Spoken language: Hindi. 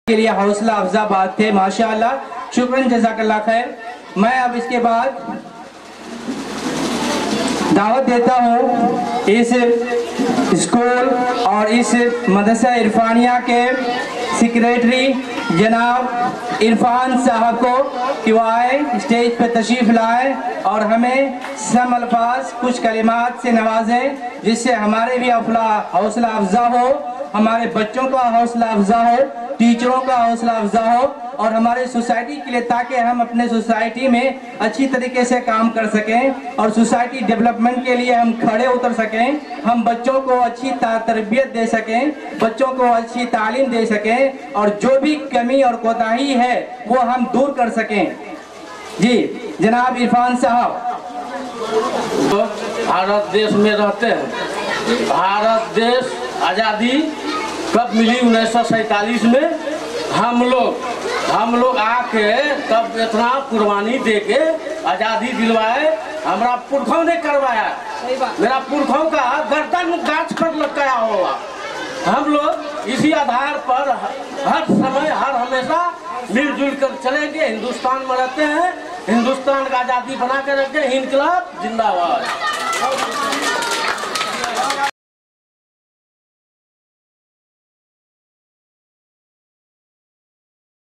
के लिए हौसला अफजा बात थे, माशाअल्लाह, शुक्रन, जज़ाकल्लाह खैर। मैं अब इसके बाद दावत देता हूँ इस स्कूल और इस मदरसा इरफानिया के सेक्रेटरी जनाब इरफान साहब को कि वो आए, स्टेज पर तशरीफ़ लाए और हमें सम अल्फाज कुछ कलिमात से नवाजें, जिससे हमारे भी हौसला अफजा हो, हमारे बच्चों का हौसला अफजा हो, टीचरों का हौसला अफजा हो और हमारे सोसाइटी के लिए, ताकि हम अपने सोसाइटी में अच्छी तरीके से काम कर सकें और सोसाइटी डेवलपमेंट के लिए हम खड़े उतर सकें, हम बच्चों को अच्छी तरबियत दे सकें, बच्चों को अच्छी तालीम दे सकें और जो भी कमी और कोताही है वो हम दूर कर सकें। जी जनाब इरफान साहब। भारत देश में रहते हैं। भारत देश आज़ादी कब मिली? 1947 में। हम लोग आके तब इतना कुर्बानी दे के आज़ादी दिलवाए, हमारा पुरखों ने करवाया। मेरा पुरखों का गर्दन गाछ पर लटकाया होगा। हम लोग इसी आधार पर हर समय हर हमेशा मिलजुल कर चलेंगे। हिंदुस्तान में रहते हैं, हिंदुस्तान का आज़ादी बना के रखें। इनकलाब जिंदाबाद।